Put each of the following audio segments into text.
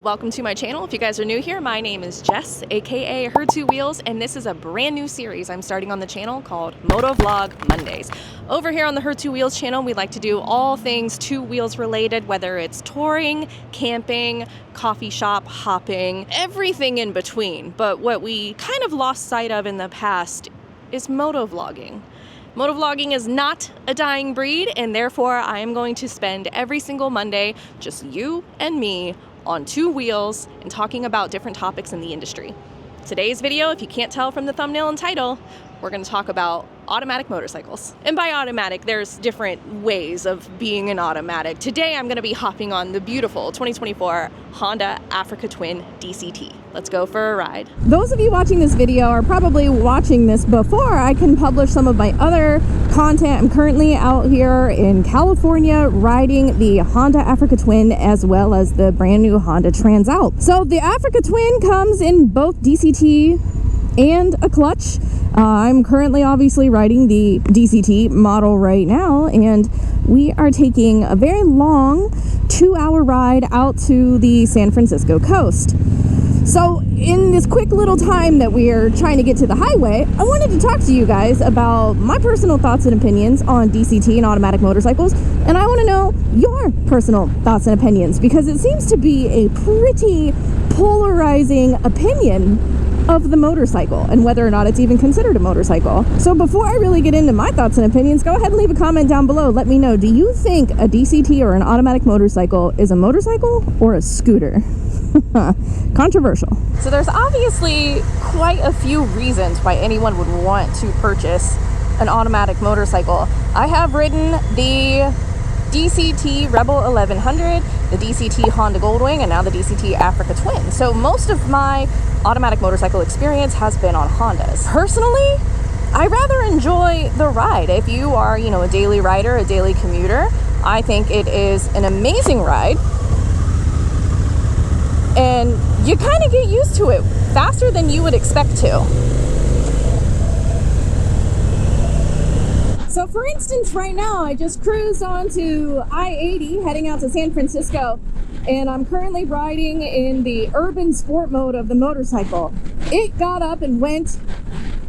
Welcome to my channel. If you guys are new here, my name is Jess, aka Her Two Wheels, and this is a brand new series I'm starting on the channel called Motovlog Mondays. Over here on the Her Two Wheels channel, we like to do all things two wheels related, whether it's touring, camping, coffee shop hopping, everything in between. But what we kind of lost sight of in the past is motovlogging. Motovlogging is not a dying breed, and therefore I am going to spend every single Monday, just you and me, on two wheels and talking about different topics in the industry. Today's video, if you can't tell from the thumbnail and title, we're going to talk about automatic motorcycles. And by automatic, there's different ways of being an automatic. Today, I'm going to be hopping on the beautiful 2024 Honda Africa Twin DCT. Let's go for a ride. Those of you watching this video are probably watching this before I can publish some of my other content. I'm currently out here in California riding the Honda Africa Twin as well as the brand new Honda Transalp. So the Africa Twin comes in both DCT and a clutch. I'm currently obviously riding the DCT model right now, and we are taking a very long 2-hour ride out to the San Francisco coast. So in this quick little time that we are trying to get to the highway, I wanted to talk to you guys about my personal thoughts and opinions on DCT and automatic motorcycles, and I want to know your personal thoughts and opinions because it seems to be a pretty polarizing opinion of the motorcycle and whether or not it's even considered a motorcycle. So before I really get into my thoughts and opinions, go ahead and leave a comment down below. Let me know, do you think a DCT or an automatic motorcycle is a motorcycle or a scooter? Controversial. So there's obviously quite a few reasons why anyone would want to purchase an automatic motorcycle. I have ridden the DCT Rebel 1100, the DCT Honda Goldwing, and now the DCT Africa Twin. So most of my automatic motorcycle experience has been on Hondas. Personally, I rather enjoy the ride. If you are, a daily rider, a daily commuter, I think it is an amazing ride. And you kind of get used to it faster than you would expect to. So for instance, right now, I just cruised onto I-80 heading out to San Francisco, and I'm currently riding in the urban sport mode of the motorcycle. It got up and went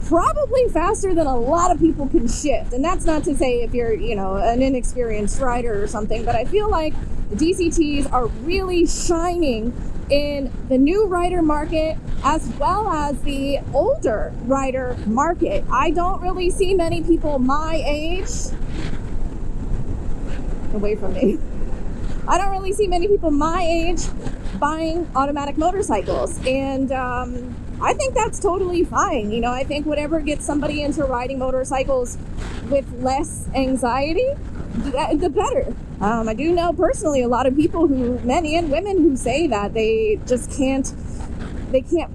probably faster than a lot of people can shift. And that's not to say if you're, an inexperienced rider or something, but I feel like the DCTs are really shining in the new rider market as well as the older rider market. I don't really see many people my age, away from me. I don't really see many people my age buying automatic motorcycles, and I think that's totally fine. I think whatever gets somebody into riding motorcycles with less anxiety, the better. I do know personally a lot of people men and women who say that they just can't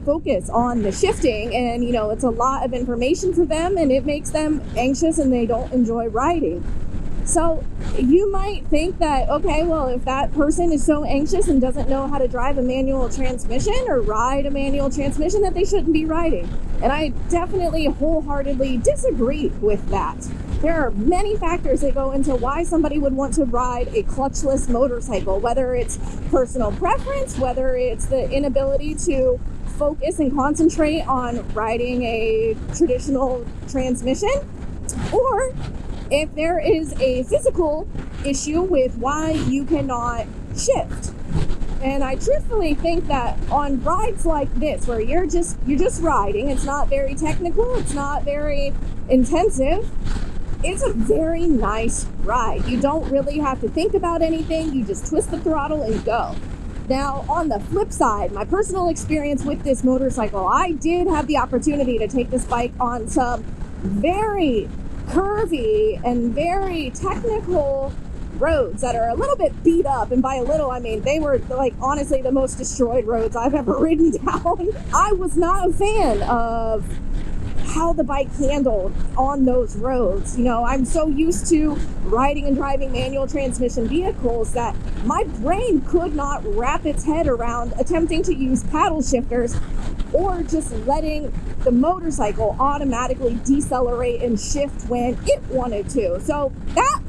focus on the shifting, and it's a lot of information for them and it makes them anxious and they don't enjoy riding. So you might think that, okay, well, if that person is so anxious and doesn't know how to drive a manual transmission or ride a manual transmission, that they shouldn't be riding. And I definitely wholeheartedly disagree with that. There are many factors that go into why somebody would want to ride a clutchless motorcycle, whether it's personal preference, whether it's the inability to focus and concentrate on riding a traditional transmission, or if there is a physical issue with why you cannot shift. And I truthfully think that on rides like this, where you're just riding, it's not very technical, it's not very intensive, it's a very nice ride. You don't really have to think about anything, you just twist the throttle and go. Now, on the flip side, my personal experience with this motorcycle, I did have the opportunity to take this bike on some very curvy and very technical roads that are a little bit beat up, and by a little I mean they were honestly the most destroyed roads I've ever ridden down. I was not a fan of how the bike handled on those roads. I'm so used to riding and driving manual transmission vehicles that my brain could not wrap its head around attempting to use paddle shifters or just letting the motorcycle automatically decelerate and shift when it wanted to. So that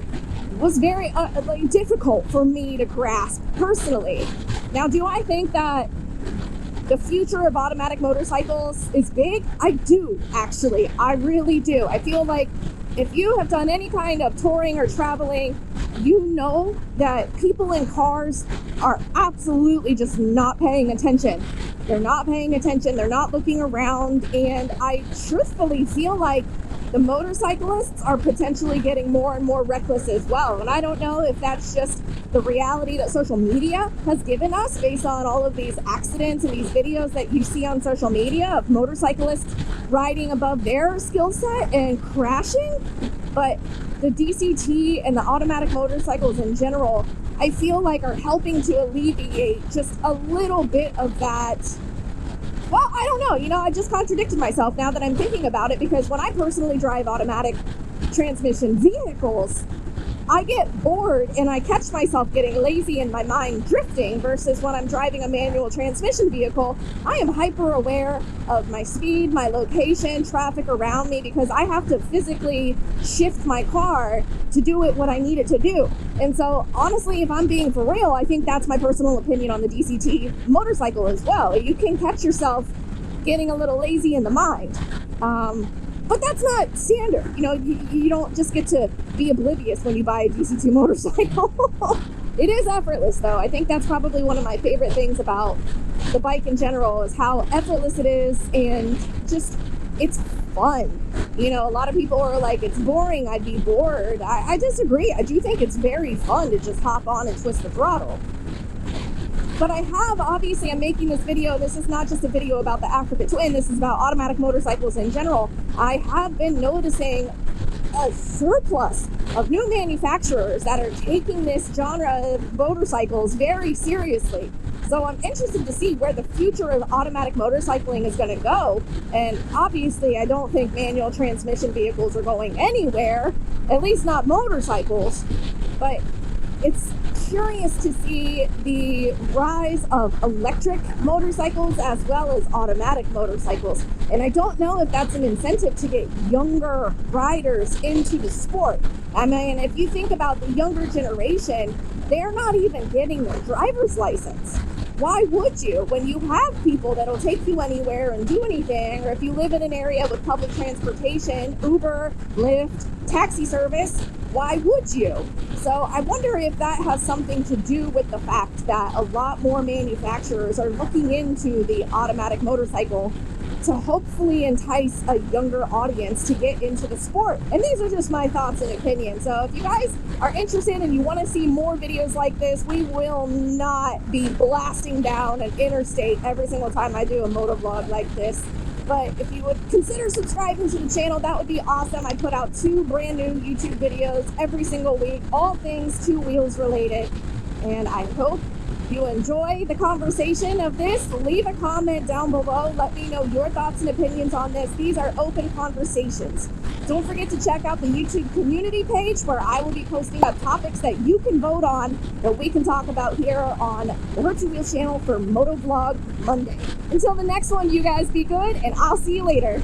was very difficult for me to grasp personally. Now, do I think that the future of automatic motorcycles is big? I do, actually. I really do. I feel like if you have done any kind of touring or traveling, you know that people in cars are absolutely just not paying attention. They're not paying attention. They're not looking around. And I truthfully feel like the motorcyclists are potentially getting more and more reckless as well. And I don't know if that's just the reality that social media has given us based on all of these accidents and these videos that you see on social media of motorcyclists riding above their skill set and crashing. But the DCT and the automatic motorcycles in general, I feel like are helping to alleviate just a little bit of that. Well, I don't know. I just contradicted myself now that I'm thinking about it, because when I personally drive automatic transmission vehicles, I get bored and I catch myself getting lazy and my mind drifting, versus when I'm driving a manual transmission vehicle, I am hyper aware of my speed, my location, traffic around me, because I have to physically shift my car to do it what I need it to do. And so honestly, if I'm being for real, I think that's my personal opinion on the DCT motorcycle as well. You can catch yourself getting a little lazy in the mind. But that's not standard. You don't just get to be oblivious when you buy a DCT motorcycle. It is effortless, though. I think that's probably one of my favorite things about the bike in general, is how effortless it is, and just, it's fun. A lot of people are like, it's boring, I'd be bored. I disagree. I do think it's very fun to just hop on and twist the throttle. But obviously I'm making this video. This is not just a video about the Africa Twin. This is about automatic motorcycles in general. I have been noticing a surplus of new manufacturers that are taking this genre of motorcycles very seriously. So I'm interested to see where the future of automatic motorcycling is going to go. And obviously I don't think manual transmission vehicles are going anywhere, at least not motorcycles. But it's curious to see the rise of electric motorcycles as well as automatic motorcycles. And I don't know if that's an incentive to get younger riders into the sport. I mean, if you think about the younger generation, they're not even getting their driver's license. Why would you? When you have people that'll take you anywhere and do anything, or if you live in an area with public transportation, Uber, Lyft, taxi service, why would you? So I wonder if that has something to do with the fact that a lot more manufacturers are looking into the automatic motorcycle to hopefully entice a younger audience to get into the sport. And these are just my thoughts and opinions. So if you guys are interested and you want to see more videos like this, we will not be blasting down an interstate every single time I do a motovlog like this. But if you would consider subscribing to the channel, that would be awesome. I put out 2 brand new YouTube videos every single week, all things 2 wheels related. And I hope you enjoy the conversation of this. Leave a comment down below. Let me know your thoughts and opinions on this. These are open conversations. Don't forget to check out the YouTube community page, where I will be posting up topics that you can vote on that we can talk about here on the Her Two Wheels channel for Motovlog Monday. Until the next one, you guys be good, and I'll see you later.